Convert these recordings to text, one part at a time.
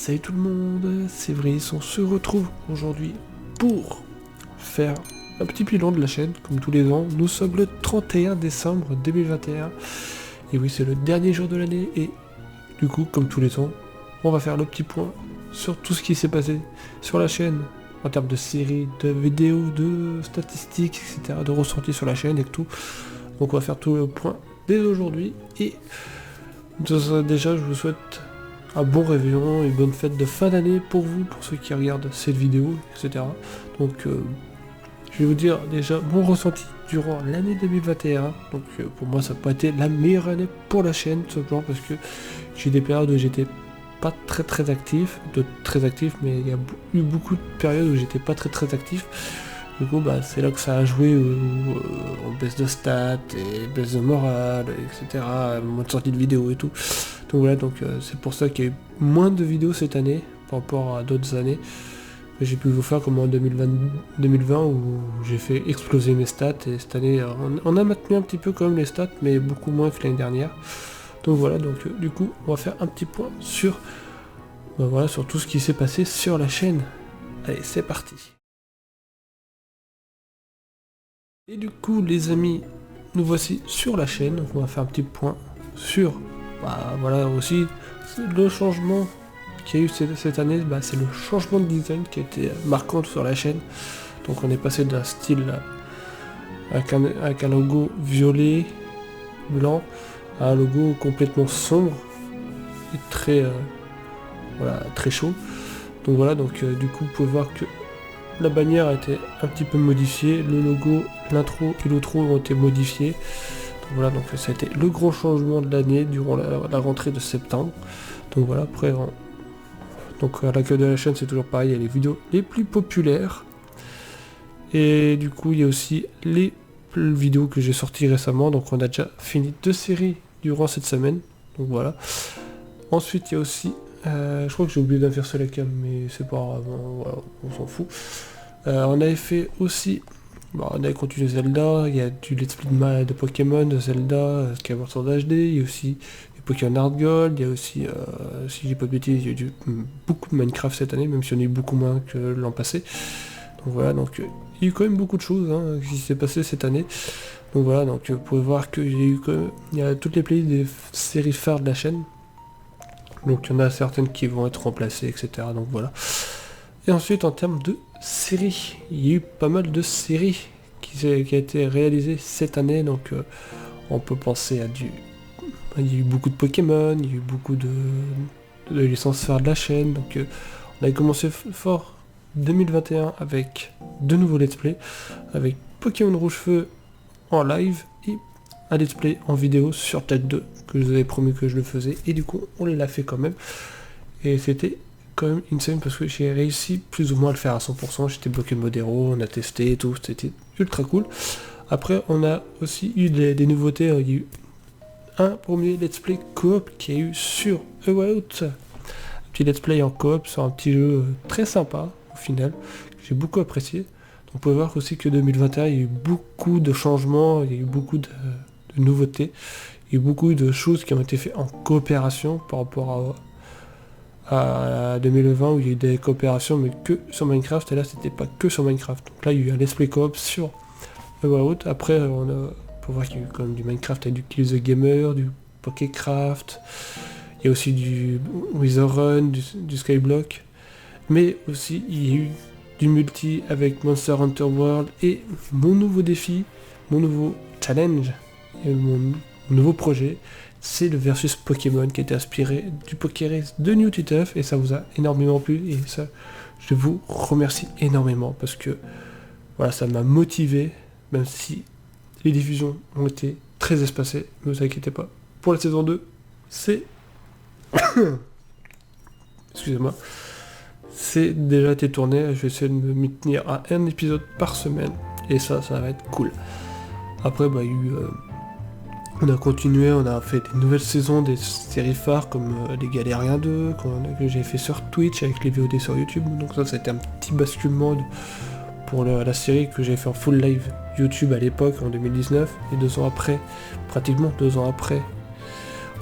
Salut tout le monde, c'est Vriss, on se retrouve aujourd'hui pour faire un petit bilan de la chaîne, comme tous les ans. Nous sommes le 31 décembre 2021, et oui, c'est le dernier jour de l'année, et du coup, comme tous les ans, on va faire le petit point sur tout ce qui s'est passé sur la chaîne, en termes de séries, de vidéos, de statistiques, etc., de ressentis sur la chaîne et tout. Donc on va faire tout le point dès aujourd'hui, et déjà, je vous souhaite un bon réveillon et bonne fête de fin d'année pour vous, pour ceux qui regardent cette vidéo, etc. Donc je vais vous dire déjà mon ressenti durant l'année 2021. Donc pour moi ça n'a pas été la meilleure année pour la chaîne, tout simplement parce que j'ai des périodes où j'étais pas très actif, mais il y a eu beaucoup de périodes où j'étais pas très actif. Du coup c'est là que ça a joué en baisse de stats et baisse de morale, etc. Moins de sortie de vidéos et tout. Donc voilà, c'est pour ça qu'il y a eu moins de vidéos cette année par rapport à d'autres années. J'ai pu vous faire comme en 2020 où j'ai fait exploser mes stats, et cette année on a maintenu un petit peu quand même les stats, mais beaucoup moins que l'année dernière. Donc voilà, du coup on va faire un petit point sur, sur tout ce qui s'est passé sur la chaîne. Allez, c'est parti. Et du coup les amis, nous voici sur la chaîne. On va faire un petit point sur aussi le changement qu'il y a eu cette année. C'est le changement de design qui a été marquant sur la chaîne. Donc on est passé d'un style avec un logo violet blanc à un logo complètement sombre et très chaud. Donc voilà, du coup vous pouvez voir que la bannière a été un petit peu modifiée, le logo, l'intro et l'outro ont été modifiés. Donc ça a été le gros changement de l'année durant la rentrée de septembre. Donc voilà, après à l'accueil de la chaîne c'est toujours pareil, il y a les vidéos les plus populaires. Et du coup il y a aussi les vidéos que j'ai sorties récemment. Donc on a déjà fini 2 séries durant cette semaine. Donc voilà. Ensuite il y a aussi je crois que j'ai oublié d'inverser la cam, mais c'est pas grave, on s'en fout. On avait fait aussi, on avait continué Zelda, il y a du let's play de Pokémon, de Zelda, Skyward Sword HD, il y a aussi des Pokémon Hard Gold, il y a aussi, si j'ai pas de bêtises, il y a eu beaucoup de Minecraft cette année, même si on a eu beaucoup moins que l'an passé. Donc voilà, il y a eu quand même beaucoup de choses qui s'est passé cette année. Donc voilà, vous pouvez voir qu'il y a toutes les playlists des séries phares de la chaîne. Donc il y en a certaines qui vont être remplacées, etc. Donc voilà. Et ensuite en termes de séries, il y a eu pas mal de séries qui a été réalisées cette année. Donc on peut penser à il y a eu beaucoup de Pokémon, il y a eu beaucoup de licences phares de la chaîne. Donc on avait commencé fort 2021 avec de nouveaux let's play, avec Pokémon Rouge Feu en live et un let's play en vidéo sur Tech 2 que je vous avais promis que je le faisais, et du coup on l'a fait quand même, et c'était quand même insane parce que j'ai réussi plus ou moins à le faire à 100%. J'étais bloqué Modero, on a testé et tout, c'était ultra cool. Après on a aussi eu des nouveautés. Il y a eu un premier let's play coop qui a eu sur A Way Out, un petit let's play en coop sur un petit jeu très sympa au final, que j'ai beaucoup apprécié. On peut voir aussi que 2021, il y a eu beaucoup de changements, il y a eu beaucoup de nouveautés, il y a eu beaucoup de choses qui ont été faites en coopération par rapport à 2020 où il y a eu des coopérations mais que sur Minecraft, et là c'était pas que sur Minecraft. Donc là il y a eu un let's play coop sur A Way Out. Après on peut voir qu'il y a eu quand même du Minecraft avec du Kill the Gamer, du Pokécraft, il y a aussi du Witherrun, du Skyblock, mais aussi il y a eu du multi avec Monster Hunter World, et mon nouveau défi, mon nouveau challenge et mon nouveau projet, c'est le versus Pokémon qui a été inspiré du Pokérace de New Titeuf, et ça vous a énormément plu, et ça je vous remercie énormément parce que ça m'a motivé, même si les diffusions ont été très espacées. Ne vous inquiétez pas, pour la saison 2 c'est excusez-moi, c'est déjà été tourné. Je vais essayer de me tenir à un épisode par semaine, et ça va être cool. Après il y a eu on a continué, on a fait des nouvelles saisons des séries phares comme Les Galériens 2 que j'ai fait sur Twitch avec les VOD sur YouTube. Donc ça a été un petit basculement pour la série que j'ai fait en full live YouTube à l'époque en 2019, et 2 ans après, pratiquement 2 ans après,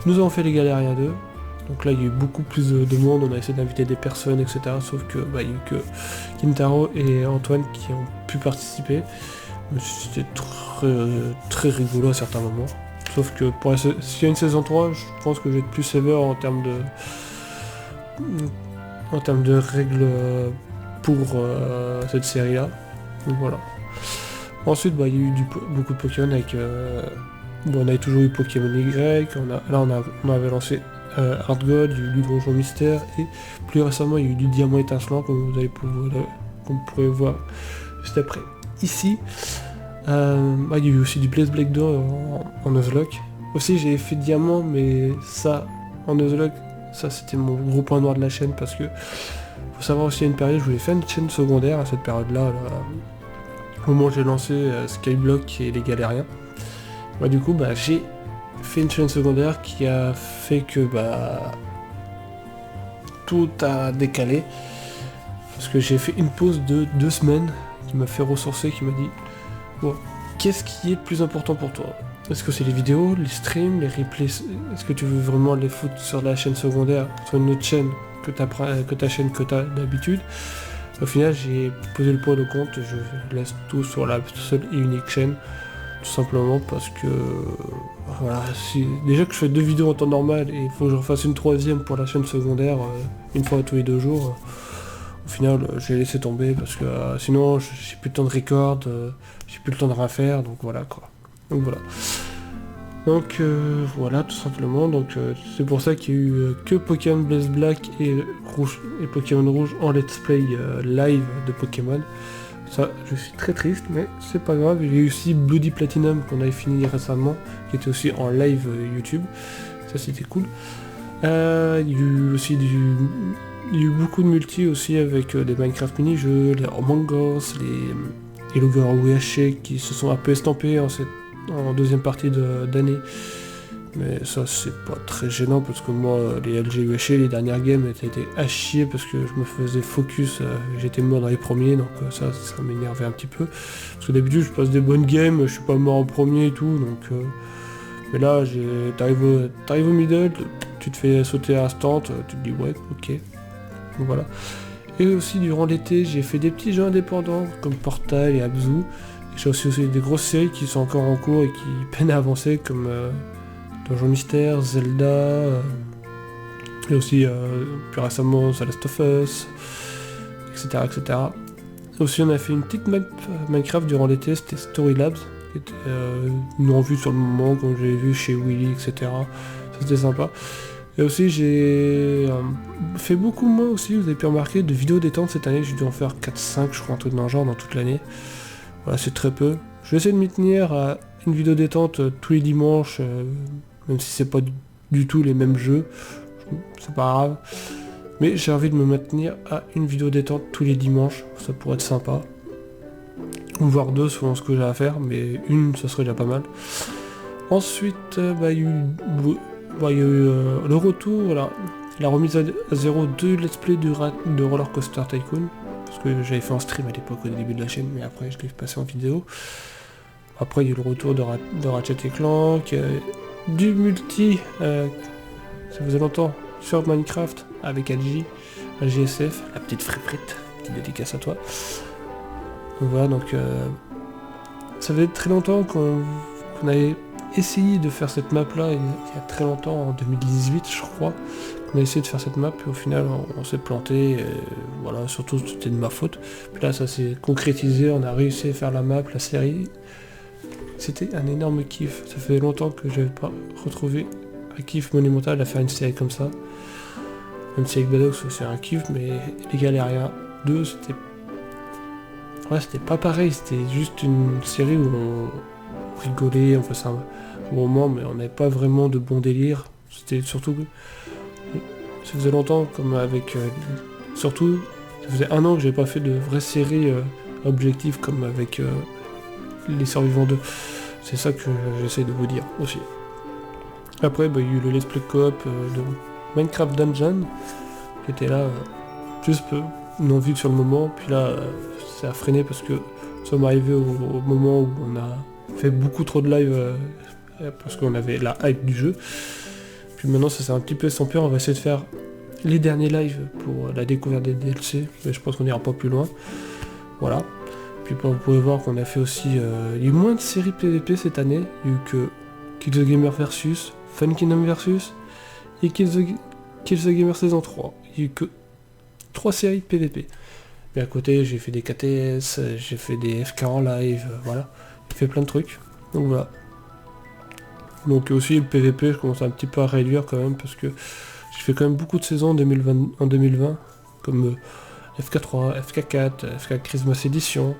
nous avons fait Les Galériens 2. Donc là il y a eu beaucoup plus de monde, on a essayé d'inviter des personnes, etc. Sauf que il y a eu que Kintaro et Antoine qui ont pu participer. Mais c'était très rigolo à certains moments. Sauf que s'il y a une saison 3, je pense que je vais être plus sévère en termes de règles pour cette série là. Donc voilà. Ensuite il y a eu beaucoup de Pokémon avec... on avait toujours eu Pokémon Y, on avait lancé Hard Gold, il y a eu du Donjon Mystère, et plus récemment il y a eu du Diamant Étincelant, comme vous pourrez voir juste après. Ici, il y a eu aussi du Blaze Black 2 en Nuzlocke. Aussi j'ai fait Diamant, mais ça, en Nuzlocke, ça c'était mon gros point noir de la chaîne, parce que faut savoir aussi, à une période, je voulais faire une chaîne secondaire à cette période-là, au moment où j'ai lancé Skyblock et les Galériens. Du coup, j'ai fait une chaîne secondaire qui a fait que tout a décalé. Parce que j'ai fait une pause de 2 semaines qui m'a fait ressourcer, qui m'a dit bon, qu'est-ce qui est le plus important pour toi? Est-ce que c'est les vidéos, les streams, les replays? Est-ce que tu veux vraiment les foutre sur la chaîne secondaire, sur une autre chaîne que ta chaîne que tu as d'habitude? Au final, j'ai posé le pour et le contre et je laisse tout sur la seule et unique chaîne. Tout simplement parce que déjà que je fais 2 vidéos en temps normal et il faut que je refasse une 3e pour la chaîne secondaire une fois tous les 2 jours, au final j'ai laissé tomber parce que sinon j'ai plus le temps de record, j'ai plus le temps de rien faire, donc voilà quoi. Donc voilà tout simplement, c'est pour ça qu'il y a eu que Pokémon Blaze Black et Pokémon Rouge en let's play live de Pokémon. Ça, je suis très triste, mais c'est pas grave. Il y a eu aussi Bloody Platinum qu'on avait fini récemment, qui était aussi en live YouTube. Ça, c'était cool. Il y a eu aussi beaucoup de multi aussi avec des Minecraft mini-jeux, les Among Us, les loggers UHC qui se sont un peu estampés en deuxième partie d'année. Mais ça, c'est pas très gênant parce que moi, les LG les dernières games étaient à chier parce que je me faisais focus, j'étais mort dans les premiers, donc ça m'énervait un petit peu. Parce que d'habitude, je passe des bonnes games, je suis pas mort en premier et tout, donc... mais là, t'arrives au middle, tu te fais sauter à instant, tu te dis ouais, ok. Donc voilà. Et aussi, durant l'été, j'ai fait des petits jeux indépendants comme Portal et Abzu. Et j'ai aussi des grosses séries qui sont encore en cours et qui peinent à avancer comme... Donjon Mystère, Zelda, et aussi plus récemment The Last of Us, etc. Aussi on a fait une petite map Minecraft durant l'été, c'était Story Labs, qui était une revue sur le moment, comme j'avais vu chez Willy, etc. Ça c'était sympa. Et aussi j'ai fait beaucoup moins aussi, vous avez pu remarquer, de vidéos détente cette année, j'ai dû en faire 4-5 je crois, un truc dans le genre dans toute l'année. Voilà, c'est très peu. Je vais essayer de m'y tenir à une vidéo détente tous les dimanches, même si c'est pas du tout les mêmes jeux, c'est pas grave. Mais j'ai envie de me maintenir à une vidéo détente tous les dimanches, ça pourrait être sympa. Ou voire 2 selon ce que j'ai à faire, mais une ça serait déjà pas mal. Ensuite, il y a eu le retour, la remise à zéro de Let's Play de Roller Coaster Tycoon. Parce que j'avais fait un stream à l'époque au début de la chaîne, mais après je l'ai passé en vidéo. Après il y a eu le retour de Ratchet & Clank, du multi, ça faisait longtemps, sur Minecraft avec AGSF, la petite fripette, petite dédicace à toi. Donc voilà, ça faisait très longtemps qu'on avait essayé de faire cette map là, il y a très longtemps, en 2018 je crois, qu'on a essayé de faire cette map, et au final on s'est planté, et voilà, surtout c'était de ma faute. Puis là ça s'est concrétisé, on a réussi à faire la map, la série. C'était un énorme kiff, ça fait longtemps que je n'avais pas retrouvé un kiff monumental à faire une série comme ça. Même si avec Badox c'est un kiff, mais les Galériens 2 c'était... Ouais, c'était pas pareil, c'était juste une série où on rigolait, on passait un bon moment, mais on n'avait pas vraiment de bon délire. C'était surtout... Ça faisait longtemps, comme avec... surtout, ça faisait 1 an que j'avais pas fait de vraie série objective comme avec... Les Survivants 2, c'est ça que j'essaie de vous dire aussi. Après, il y a eu le Let's Play Coop de Minecraft Dungeon, qui était là, juste une envie sur le moment, puis là, ça a freiné parce que nous sommes arrivés au moment où on a fait beaucoup trop de live, parce qu'on avait la hype du jeu. Puis maintenant ça s'est un petit peu estompé, on va essayer de faire les derniers lives pour la découverte des DLC, mais je pense qu'on ira pas plus loin. Voilà. Puis vous pouvez voir qu'on a fait aussi... il y a eu moins de séries PVP cette année. Il y a eu que Kill the Gamer versus, Fun Kingdom versus et Kill the Gamer saison 3. Il y a eu que 3 séries PVP. Mais à côté j'ai fait des KTS, j'ai fait des FK en live, voilà. J'ai fait plein de trucs. Donc voilà. Donc aussi le PVP je commence un petit peu à réduire quand même parce que j'ai fait quand même beaucoup de saisons en 2020 comme FK3, FK4, FK Christmas Edition,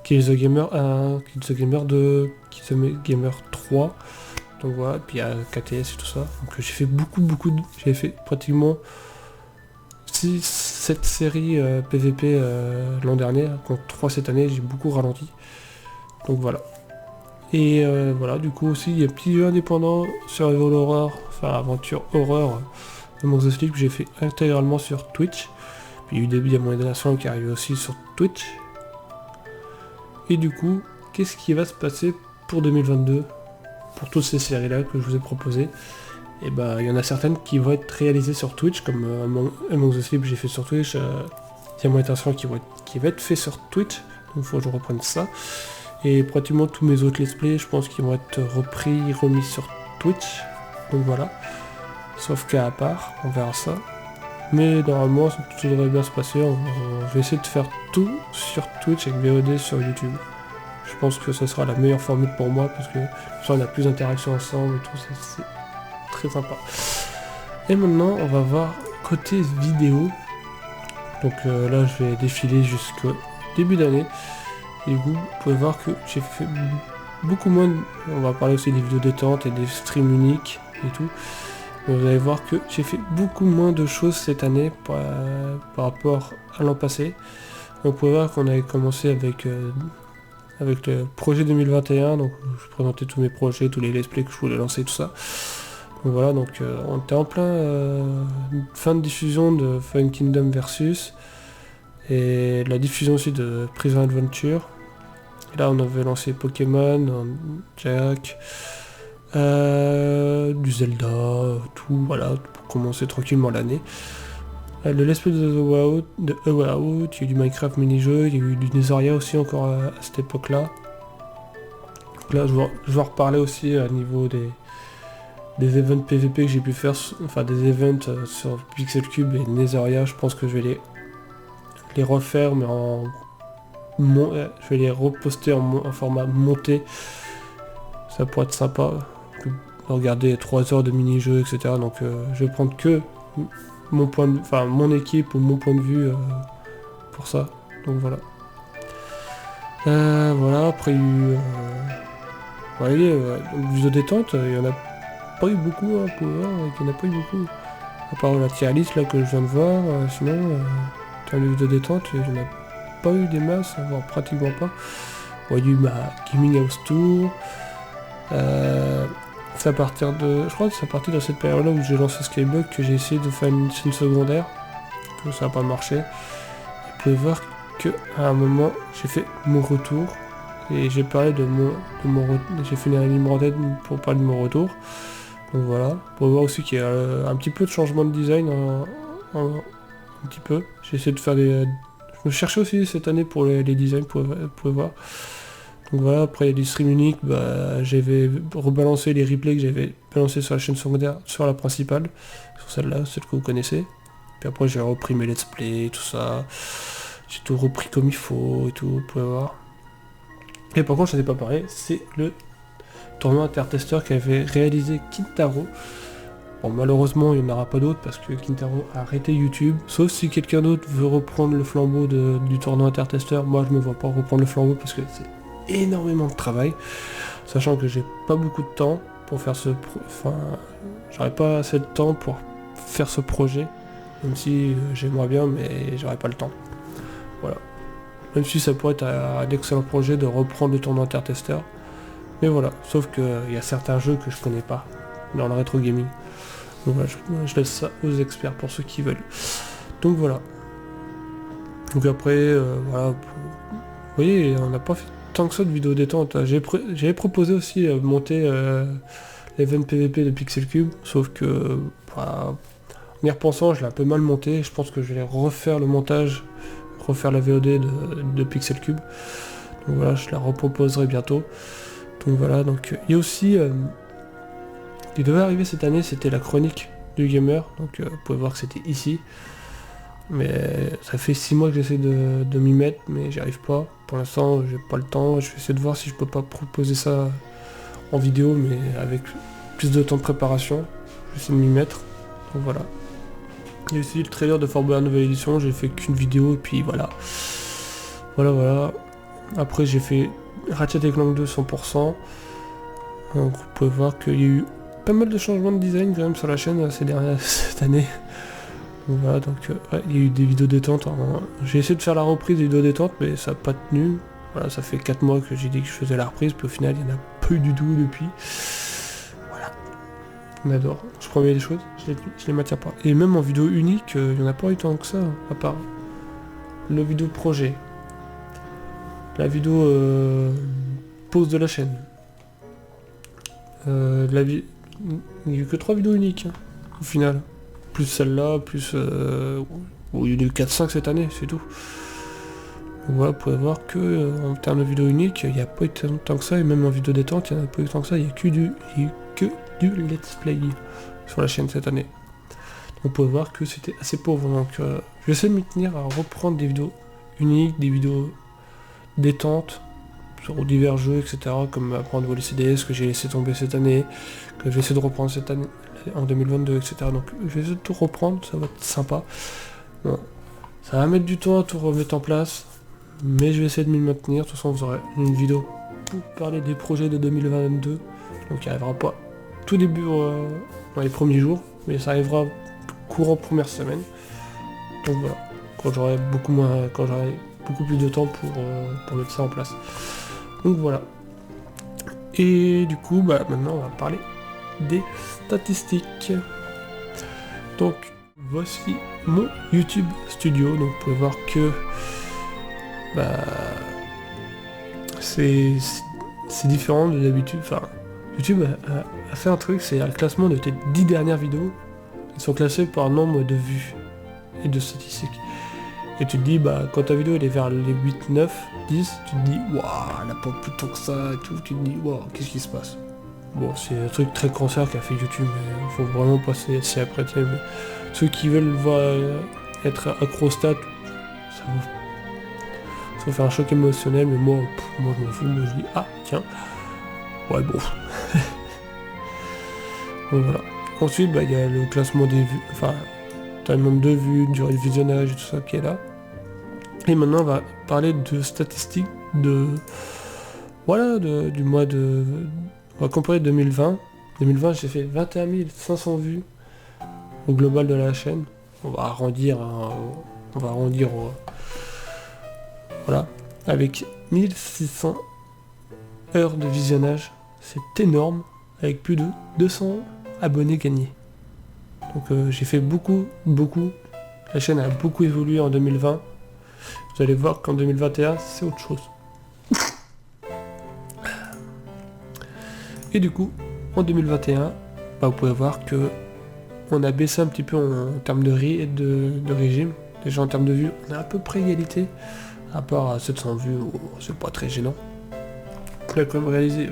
Kill the Gamer 1, Kill the Gamer 2, Kill the Gamer 3. Donc voilà, puis il y a KTS et tout ça. Donc j'ai fait j'ai fait pratiquement 7 séries PVP l'an dernier, contre 3 cette année, j'ai beaucoup ralenti. Donc voilà. Et voilà, du coup aussi, il y a petit jeu indépendant, Survival Horror, enfin aventure horreur, Among the Sleep que j'ai fait intégralement sur Twitch. Puis il y a eu des Diamants de la Somme qui arrivent aussi sur Twitch. Et du coup, qu'est-ce qui va se passer pour 2022 pour toutes ces séries-là que je vous ai proposées? Et bah, il y en a certaines qui vont être réalisées sur Twitch, comme Among the Sleep j'ai fait sur Twitch, Diamants de la Somme qui va être fait sur Twitch, donc il faut que je reprenne ça. Et pratiquement tous mes autres let's play, je pense qu'ils vont être remis sur Twitch. Donc voilà. Sauf qu'à part, on verra ça. Mais normalement, tout devrait bien se passer. Je vais essayer de faire tout sur Twitch avec VOD sur YouTube. Je pense que ce sera la meilleure formule pour moi parce que ça, on a plus d'interactions ensemble et tout, c'est très sympa. Et maintenant, on va voir côté vidéo. Donc là, je vais défiler jusqu'au début d'année. Et du coup, vous pouvez voir que j'ai fait beaucoup moins de... On va parler aussi des vidéos détente et des streams uniques et tout. Mais vous allez voir que j'ai fait beaucoup moins de choses cette année par rapport à l'an passé. Donc vous pouvez voir qu'on avait commencé avec le projet 2021. Donc je présentais tous mes projets, tous les let's play que je voulais lancer, tout ça. Donc voilà, donc on était en plein fin de diffusion de Fun Kingdom Versus. Et la diffusion aussi de Prison Adventure. Et là on avait lancé Pokémon, Jack, du Zelda, tout, voilà, pour commencer tranquillement l'année. Le let's play de The Way Out, il y a eu du Minecraft mini-jeu, il y a eu du Nezaria aussi encore à cette époque-là. Donc là je vais en reparler aussi à niveau des events PVP que j'ai pu faire, enfin des events sur Pixel Cube et Nezaria. Je pense que je vais les refaire mais je vais les reposter en format monté. Ça pourrait être sympa de regarder 3 heures de mini-jeu, etc. Donc je vais prendre que mon équipe ou mon point de vue pour ça. Donc voilà. Voilà, après il y a eu vous voyez, vidéo détente, il n'y en a pas eu beaucoup, hein, pour voir, il n'y en a pas eu beaucoup. À part la tier list là que je viens de voir, sinon en termes de vidéo détente, il n'y en a pas eu des masses, voire pratiquement pas. Bon, il y a eu ma Gaming House Tour. C'est à partir de. Je crois que c'est à partir de cette période-là où j'ai lancé Skyblock que j'ai essayé de faire une chaîne secondaire. Que ça n'a pas marché. Et vous pouvez voir qu'à un moment j'ai fait mon retour. Et j'ai parlé de mon retour. J'ai fait une ligne tête pour parler de mon retour. Donc voilà. Vous pouvez voir aussi qu'il y a un petit peu de changement de design. Un petit peu. J'ai essayé de faire des. Je me cherchais aussi cette année pour les designs, vous pouvez voir. Donc voilà, après il y a des streams uniques, j'avais rebalancé les replays que j'avais balancés sur la chaîne secondaire, sur la principale, sur celle-là, celle que vous connaissez. Puis après j'ai repris mes let's play, tout ça. J'ai tout repris comme il faut et tout, vous pouvez voir. Et par contre, je n'en ai pas parlé, c'est le tournoi intertesteur qu'avait réalisé Kintaro. Bon, malheureusement, il n'y en aura pas d'autres parce que Kintaro a arrêté YouTube. Sauf si quelqu'un d'autre veut reprendre le flambeau du tournoi intertesteur. Moi, je ne me vois pas reprendre le flambeau parce que c'est énormément de travail. Sachant que j'ai pas beaucoup de temps pour faire j'aurais pas assez de temps pour faire ce projet. Même si j'aimerais bien, mais j'aurais pas le temps. Voilà. Même si ça pourrait être un excellent projet de reprendre le tournoi intertesteur. Mais voilà. Sauf qu'il y a certains jeux que je connais pas dans le rétro gaming. Donc voilà, je laisse ça aux experts pour ceux qui veulent. Donc voilà. Donc après, voilà. Vous voyez, on n'a pas fait tant que ça de vidéos détente. J'avais proposé aussi monter l'event PVP de Pixelcube, sauf que bah, en y repensant, je l'ai un peu mal monté, je pense que je vais refaire le montage, refaire la VOD de Pixelcube. Donc voilà, je la reproposerai bientôt. Donc voilà, donc il y a aussi, il devait arriver cette année, c'était la chronique du gamer, donc vous pouvez voir que c'était ici. Mais ça fait 6 mois que j'essaie de m'y mettre, mais j'y arrive pas. Pour l'instant, j'ai pas le temps, je vais essayer de voir si je peux pas proposer ça en vidéo, mais avec plus de temps de préparation. Je vais essayer de m'y mettre, donc voilà. Il y a aussi le trailer de Fort Boyard nouvelle édition, j'ai fait qu'une vidéo, et puis voilà. Voilà. Après j'ai fait Ratchet & Clank 2 100%. Donc vous pouvez voir qu'il y a eu pas mal de changements de design quand même sur la chaîne cette année. Donc voilà, donc ouais, il y a eu des vidéos détente. J'ai essayé de faire la reprise des vidéos détente, mais ça n'a pas tenu. Voilà, ça fait 4 mois que j'ai dit que je faisais la reprise, puis au final il n'y en a plus du tout depuis. Voilà. On adore. Je promets les choses, je les maintiens pas. Et même en vidéo unique, il n'y en a pas eu tant que ça, à part le vidéo projet. La vidéo pause de la chaîne. Il n'y a eu que 3 vidéos uniques, hein, au final. Plus celle-là, plus... il y en a eu 4-5 cette année, c'est tout. Donc voilà, vous pouvez voir que en termes de vidéos uniques, il n'y a pas eu tant que ça, et même en vidéo détente, il n'y en a pas eu tant que ça, il n'y a que du let's play sur la chaîne cette année. Donc vous pouvez voir que c'était assez pauvre, donc je vais essayer de m'y tenir à reprendre des vidéos uniques, des vidéos détente sur divers jeux, etc. Comme apprendre à voler CDS que j'ai laissé tomber cette année, que je vais essayer de reprendre cette année en 2022, etc. Donc je vais essayer de tout reprendre, ça va être sympa. Bon, ça va mettre du temps à tout remettre en place, mais je vais essayer de m'y maintenir. De toute façon, vous aurez une vidéo pour parler des projets de 2022. Donc il arrivera pas tout début dans les premiers jours, mais ça arrivera courant première semaine. Donc voilà, quand j'aurai beaucoup plus de temps pour mettre ça en place. Donc voilà. Et du coup, maintenant on va parler des statistiques. Donc voici mon YouTube Studio. Donc vous pouvez voir que c'est différent de d'habitude. Enfin, YouTube a fait un truc, c'est le classement de tes 10 dernières vidéos. Ils sont classés par nombre de vues et de statistiques. Et tu te dis, quand ta vidéo elle est vers les 8, 9, 10, tu te dis, waouh, elle n'a pas plus de temps que ça et tout, tu te dis, waouh, qu'est-ce qui se passe? Bon, c'est un truc très cancer qu'a fait YouTube, mais il faut vraiment passer s'y apprêter. Mais ceux qui veulent être accro stats, ça va faire un choc émotionnel, mais moi je m'en fous, moi je dis, ah, tiens, ouais, bon. Donc voilà. Ensuite, il y a le classement des vues, enfin, t'as le nombre de vues, durée de visionnage et tout ça qui est là. Et maintenant on va parler de statistiques du mois de... On va comparer 2020. 2020 j'ai fait 21 500 vues au global de la chaîne. On va arrondir, voilà. Avec 1600 heures de visionnage. C'est énorme. Avec plus de 200 abonnés gagnés. Donc j'ai fait beaucoup. La chaîne a beaucoup évolué en 2020. Vous allez voir qu'en 2021, c'est autre chose. Et du coup, en 2021, vous pouvez voir que on a baissé un petit peu en termes de régime. Déjà en termes de vues, on a à peu près égalité. À part à 700 vues, c'est pas très gênant. On a quand même réalisé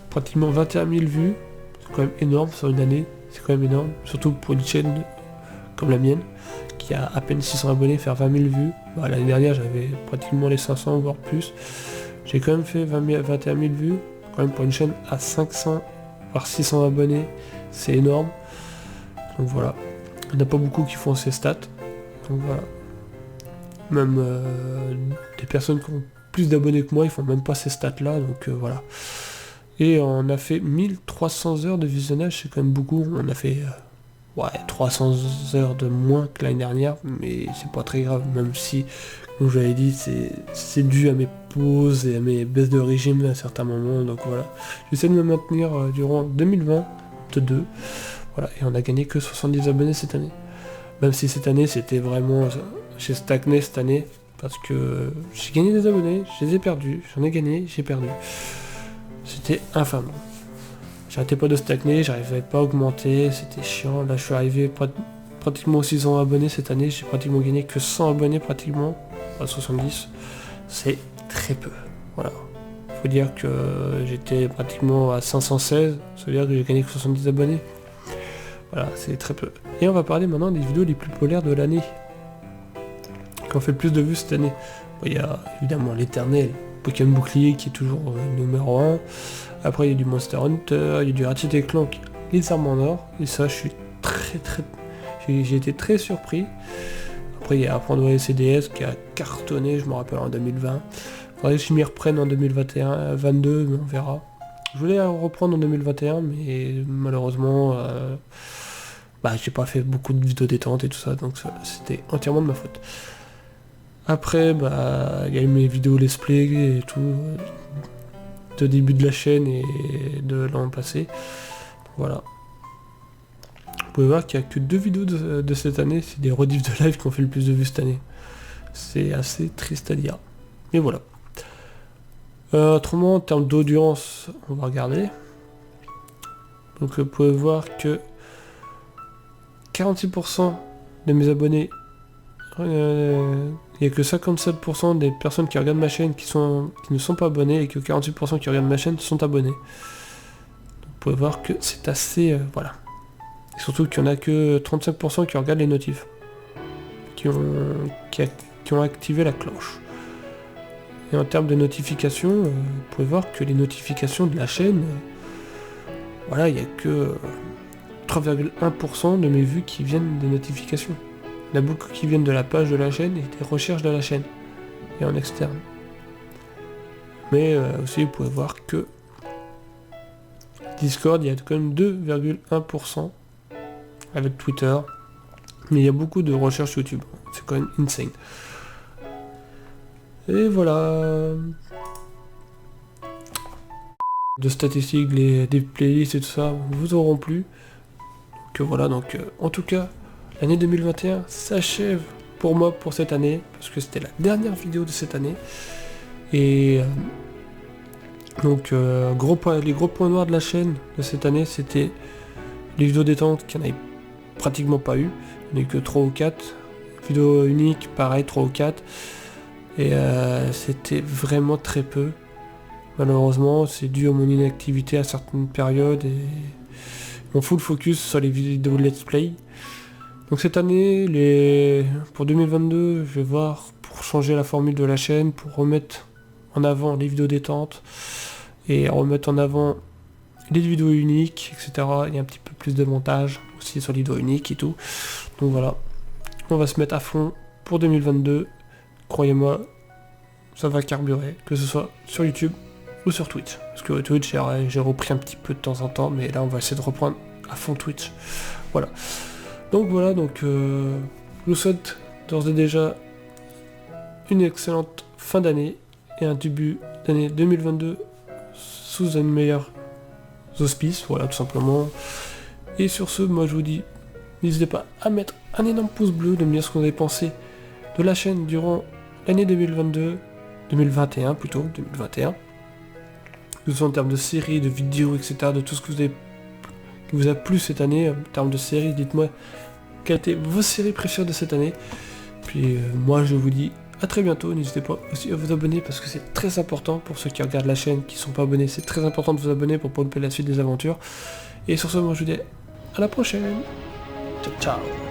pratiquement 21 000 vues. C'est quand même énorme sur une année. C'est quand même énorme. Surtout pour une chaîne comme la mienne, qui a à peine 600 abonnés, faire 20 000 vues. L'année dernière, j'avais pratiquement les 500, voire plus. J'ai quand même fait 21 000 vues. Quand même pour une chaîne à 500, voire 600 abonnés, c'est énorme. Donc voilà. Il n'y en a pas beaucoup qui font ces stats. Donc voilà. Même des personnes qui ont plus d'abonnés que moi, ils font même pas ces stats là. Donc voilà. Et on a fait 1300 heures de visionnage, c'est quand même beaucoup. On a fait 300 heures de moins que l'année dernière, mais c'est pas très grave, même si, comme je l'avais dit, c'est dû à mes pauses et à mes baisses de régime à certains moments. Donc voilà. J'essaie de me maintenir durant 2022. Voilà, et on a gagné que 70 abonnés cette année. Même si cette année, c'était vraiment... J'ai stagné cette année, parce que j'ai gagné des abonnés, je les ai perdus, j'en ai gagné, j'ai perdu. C'était infâme. J'arrêtais pas de stagner, j'arrivais pas à augmenter, c'était chiant. Là je suis arrivé pratiquement aux 600 abonnés cette année, j'ai pratiquement gagné que 100 abonnés pratiquement, à 70. C'est très peu. Voilà. Faut dire que j'étais pratiquement à 516, ça veut dire que j'ai gagné que 70 abonnés. Voilà, c'est très peu. Et on va parler maintenant des vidéos les plus populaires de l'année. Qui ont fait le plus de vues cette année. Bon, il y a évidemment l'éternel Pokémon Bouclier qui est toujours numéro 1. Après il y a du Monster Hunter, il y a du Ratchet & Clank, les armes en or. Et ça je suis j'ai été très surpris. Après il y a Apprendre à CDS qui a cartonné, je me rappelle en 2020. Faudrait que je m'y reprenne en 2021, 22, mais on verra. Je voulais reprendre en 2021, mais malheureusement, j'ai pas fait beaucoup de vidéos détente et tout ça, donc c'était entièrement de ma faute. Après, il y a eu mes vidéos let's play et tout, de début de la chaîne et de l'an passé. Voilà. Vous pouvez voir qu'il n'y a que 2 vidéos de cette année, c'est des rediffs de live qui ont fait le plus de vues cette année. C'est assez triste à dire. Mais voilà. Autrement, en termes d'audience, on va regarder. Donc vous pouvez voir que 46% de mes abonnés, il n'y a que 57% des personnes qui regardent ma chaîne qui ne sont pas abonnées et que 48% qui regardent ma chaîne sont abonnés. Donc, vous pouvez voir que c'est assez... voilà. Et surtout qu'il n'y en a que 35% qui regardent les notifs. Qui ont activé la cloche. Et en termes de notifications, vous pouvez voir que les notifications de la chaîne, voilà, il n'y a que 3,1% de mes vues qui viennent des notifications. Il y en a beaucoup qui viennent de la page de la chaîne et des recherches de la chaîne, et en externe. Mais aussi, vous pouvez voir que Discord, il y a quand même 2,1% avec Twitter, mais il y a beaucoup de recherches YouTube. C'est quand même insane. Et voilà. De statistiques, des playlists et tout ça vous auront plu. Donc voilà, en tout cas, l'année 2021 s'achève pour moi pour cette année, parce que c'était la dernière vidéo de cette année. Et donc les gros points noirs de la chaîne de cette année, c'était les vidéos détente qui n'en avaient pratiquement pas eu. Il n'y en a eu que 3 ou 4. Vidéos uniques, pareil, 3 ou 4. Et c'était vraiment très peu. Malheureusement, c'est dû à mon inactivité à certaines périodes et mon full focus sur les vidéos let's play. Donc cette année, pour 2022, je vais voir pour changer la formule de la chaîne, pour remettre en avant les vidéos détente et remettre en avant les vidéos uniques, etc. Il y a un petit peu plus de montage aussi sur les vidéos uniques et tout. Donc voilà, on va se mettre à fond pour 2022. Croyez-moi, ça va carburer, que ce soit sur YouTube ou sur Twitch. Parce que Twitch, j'ai repris un petit peu de temps en temps, mais là, on va essayer de reprendre à fond Twitch. Voilà. Donc voilà, je vous souhaite d'ores et déjà une excellente fin d'année et un début d'année 2022 sous un meilleur auspice, voilà, tout simplement. Et sur ce, moi, je vous dis, n'hésitez pas à mettre un énorme pouce bleu, de me dire ce que vous avez pensé de la chaîne durant l'année 2021 plutôt, 2021. Que ce soit en termes de séries, de vidéos, etc., de tout ce qui vous a plu cette année, en termes de séries, dites-moi quelles étaient vos séries préférées de cette année. Puis moi je vous dis à très bientôt, n'hésitez pas aussi à vous abonner parce que c'est très important pour ceux qui regardent la chaîne, qui ne sont pas abonnés, c'est très important de vous abonner pour pas louper la suite des aventures. Et sur ce, moi je vous dis à la prochaine. Ciao ciao.